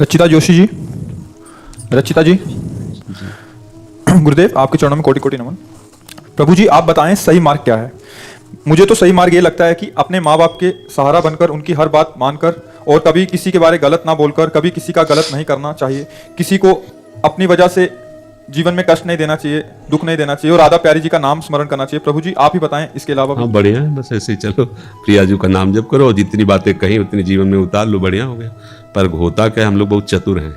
रचिता जोशी जी, रचिता जी, गुरुदेव आपके चरणों में कोटि कोटि नमन। प्रभु जी आप बताएं सही मार्ग क्या है। मुझे तो सही मार्ग ये लगता है कि अपने माँ बाप के सहारा बनकर उनकी हर बात मानकर और कभी किसी के बारे गलत ना बोलकर कभी किसी का गलत नहीं करना चाहिए, किसी को अपनी वजह से जीवन में कष्ट नहीं देना चाहिए, दुख नहीं देना चाहिए और राधा प्यारी जी का नाम स्मरण करना चाहिए। प्रभु जी आप ही बताएं इसके अलावा। हाँ बढ़िया है, बस ऐसे ही चलो, प्रिया जी का नाम जप करो और जितनी बातें कही उतनी जीवन में उतार लो, बढ़िया हो गया। पर होता क्या, हम लोग बहुत चतुर हैं,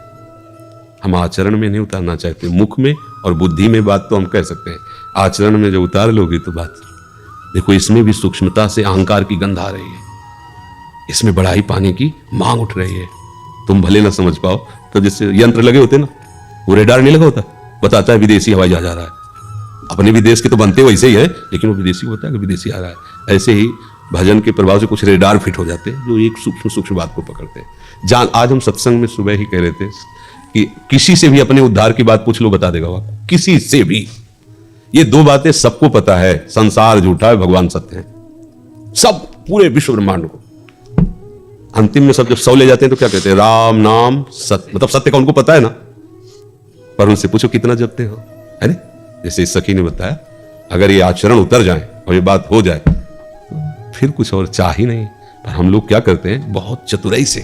हम आचरण में नहीं उतारना चाहते। मुख में और बुद्धि में बात तो हम कह सकते हैं, आचरण में जो उतार लोगी तो बात देखो, इसमें भी सूक्ष्मता से अहंकार की गंध आ रही है, इसमें बढ़ाई पाने की मांग उठ रही है। तुम भले ना समझ पाओ तो जैसे यंत्र लगे होते ना, वो रेडार नहीं लगा होता, बताता है विदेशी हवाई जहाज आ रहा है। अपने भी देश के तो बनते वैसे ही है, लेकिन वो विदेशी होता है कि विदेशी आ रहा है। ऐसे ही भजन के प्रभाव से कुछ रेडार फिट हो जाते हैं जो एक सूक्ष्म सूक्ष्म बात को पकड़ते हैं। आज हम सत्संग में सुबह ही कह रहे थे कि किसी से भी अपने उद्धार की बात पूछ लो, बता देगा वो, किसी से भी। ये दो बातें सबको पता है, संसार झूठा है, भगवान सत्य है, सब पूरे विश्व ब्रह्मांड को। अंतिम में सब जब सौ ले जाते हैं तो क्या कहते हैं, राम नाम सत्य, मतलब सत्य का उनको पता है ना, पर उनसे पूछो कितना जपते हो, है ना। जैसे इस सखी ने बताया, अगर ये आचरण उतर जाए और ये बात हो जाए तो फिर कुछ और चाह ही नहीं। पर हम लोग क्या करते हैं, बहुत चतुराई से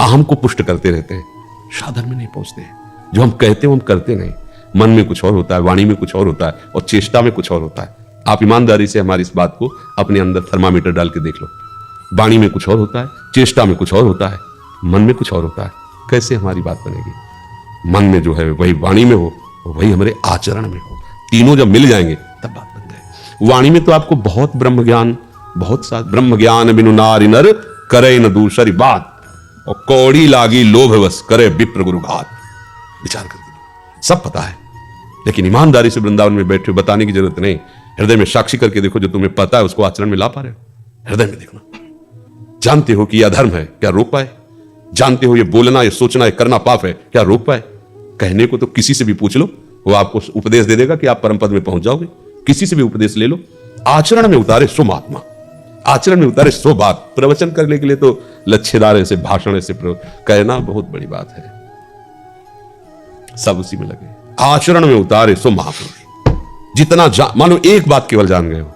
अहम को पुष्ट करते रहते हैं, साधन में नहीं पहुंचते हैं। जो हम कहते हैं हम करते नहीं, मन में कुछ और होता है, वाणी में कुछ और होता है और चेष्टा में कुछ और होता है। आप ईमानदारी से हमारी इस बात को अपने अंदर थर्मामीटर डाल के देख लो, वाणी में कुछ और होता है, चेष्टा में कुछ और होता है, मन में कुछ और होता है। कैसे हमारी बात बनेगी? मन में जो है वही वाणी में हो, वही हमारे आचरण में हो, तीनों जब मिल जाएंगे तब बात बन जाए। वाणी में तो आपको बहुत ब्रह्म ज्ञान, बहुत सा ब्रह्म ज्ञान बिनु नारि नर करे न दूसरी बात, और कौड़ी लागी लोभ बस करे विप्र गुरु घात। विचार करके सब पता है, लेकिन ईमानदारी से वृंदावन में बैठे बताने की जरूरत नहीं। हृदय में साक्षी करके देखो, जो तुम्हें पता है उसको आचरण में ला पा रहे हो। हृदय में देखना, जानते हो कि यह अधर्म है, क्या रोक पाए? जानते हो ये बोलना, ये सोचना, ये करना पाप है, क्या रोक पाए? कहने को तो किसी से भी पूछ लो, वो आपको उपदेश दे देगा कि आप परम पद में पहुंच जाओगे। किसी से भी उपदेश ले लो, आचरण में उतारे सो महात्मा, आचरण में उतारे सो बात। प्रवचन करने के लिए तो लच्छेदार ऐसे भाषण ऐसे कहना बहुत बड़ी बात है, सब उसी में लगे। आचरण में उतारे सो महापुरुष। जितना मानो एक बात केवल जान गए हो,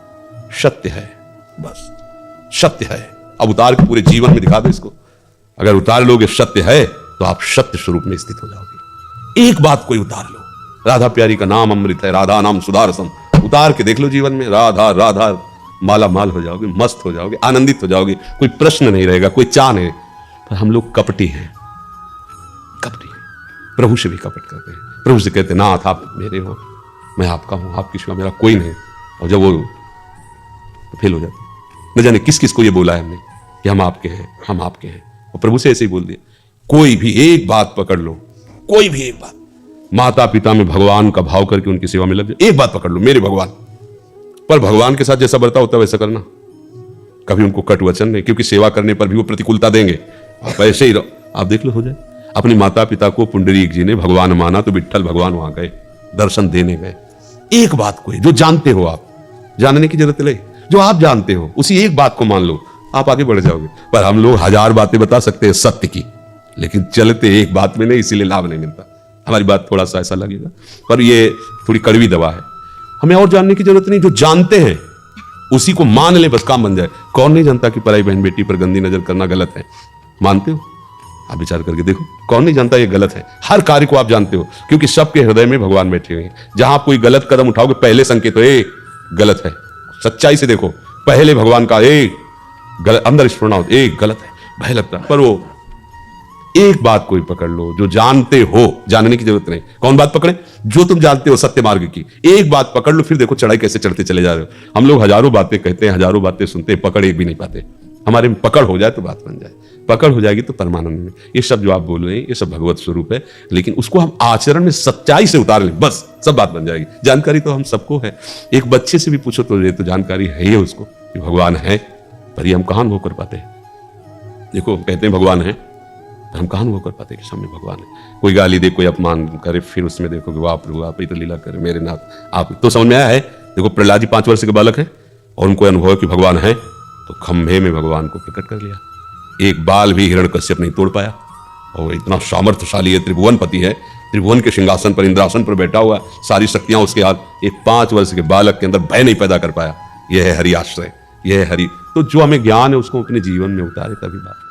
सत्य है, बस सत्य है। अब उतार के पूरे जीवन में दिखा दो इसको। अगर उतार लोगे सत्य है तो आप सत्य स्वरूप में स्थित हो जाओगे। एक बात कोई उतार लो, राधा प्यारी का नाम अमृत है, राधा नाम सुधारसम, उतार के देख लो जीवन में, राधा राधा, माला माल हो जाओगे, मस्त हो जाओगे, आनंदित हो जाओगे, कोई प्रश्न नहीं रहेगा, कोई चाह नहीं। पर हम लोग कपटी हैं, कपटी हैं, प्रभु से भी कपट करते हैं। प्रभु से कहते हैं, नाथ आप मेरे हो, मैं आपका हूं, आपकी सिवा मेरा कोई नहीं। और जब वो तो फेल हो जाते, न जाने किस किस को ये बोला है हमने कि हम आपके हैं, हम आपके हैं, और प्रभु से ऐसे ही बोल दिया। कोई भी एक बात पकड़ लो, कोई भी एक बात, माता पिता में भगवान का भाव करके उनकी सेवा में लग जाओ। एक बात पकड़ लो, मेरे भगवान। पर भगवान के साथ जैसा बर्ताव होता है वैसा करना, कभी उनको कट वचन नहीं, क्योंकि सेवा करने पर भी वो प्रतिकूलता देंगे। आप ऐसे ही रहो, आप देख लो हो जाए। अपने माता पिता को पुंडरीक जी ने भगवान माना तो विट्ठल भगवान वहां गए, दर्शन देने गए। एक बात कोई जो जानते हो, आप जानने की जरूरत नहीं, जो आप जानते हो उसी एक बात को मान लो, आप आगे बढ़ जाओगे। पर हम लोग हजार बातें बता सकते हैं सत्य की, लेकिन चलते एक बात में नहीं, इसीलिए लाभ नहीं मिलता। हमारी बात थोड़ा सा ऐसा लगेगा, पर ये थोड़ी कड़वी दवा है। हमें और जानने की जरूरत नहीं, जो जानते हैं उसी को मान ले, बस काम बन जाए। कौन नहीं जानता कि पराई बहन बेटी पर गंदी नजर करना गलत है? मानते हो? आप विचार करके देखो, कौन नहीं जानता ये गलत है? हर कार्य को आप जानते हो, क्योंकि सबके हृदय में भगवान बैठे हुए हैं। जहां आप कोई गलत कदम उठाओगे, पहले संकेत हो, ए गलत है। सच्चाई से देखो, पहले भगवान का गलत अंदर स्फुरना हो, गलत है, भय लगता है। पर वो एक बात कोई पकड़ लो जो जानते हो, जानने की जरूरत नहीं। कौन बात पकड़े? जो तुम जानते हो सत्य मार्ग की, एक बात पकड़ लो, फिर देखो चढ़ाई कैसे चढ़ते चले जा रहे हो। हम लोग हजारों बातें कहते हैं, हजारों बातें सुनते हैं, पकड़ एक भी नहीं पाते। हमारे में पकड़ हो जाए तो बात बन जाए, पकड़ हो जाएगी तो परमानंद में। ये सब जो आप बोल रहे हैं ये सब भगवत स्वरूप है, लेकिन उसको हम आचरण में सच्चाई से उतार लें, बस सब बात बन जाएगी। जानकारी तो हम सबको है, एक बच्चे से भी पूछो तो ये तो जानकारी है ही उसको कि भगवान है, पर ये हम कहां अनुभव कर पाते हैं? देखो कहते हैं भगवान है, पर हम कहां अनुभव कर पाते हैं कि सामने भगवान है? कोई गाली दे, कोई अपमान करे, फिर उसमें देखो कि वाह प्रभु आप ही तो लीला करे, मेरे नाथ आप तो। समझ में आया है? देखो प्रहलाद जी 5 वर्ष के बालक है और उनको अनुभव कि भगवान है, तो खंभे में भगवान को प्रकट कर लिया। एक बाल भी हिरण्यकश्यप नहीं तोड़ पाया, और इतना सामर्थ्यशाली है, त्रिभुवनपति है, त्रिभुवन के सिंहासन पर, इंद्रासन पर बैठा हुआ, सारी शक्तियां उसके हाथ। एक 5 वर्ष के बालक के अंदर भय नहीं पैदा कर पाया। यह है हरि आश्रय, यह है हरि। तो जो हमें ज्ञान है उसको अपने जीवन में उतारे, तभी बात।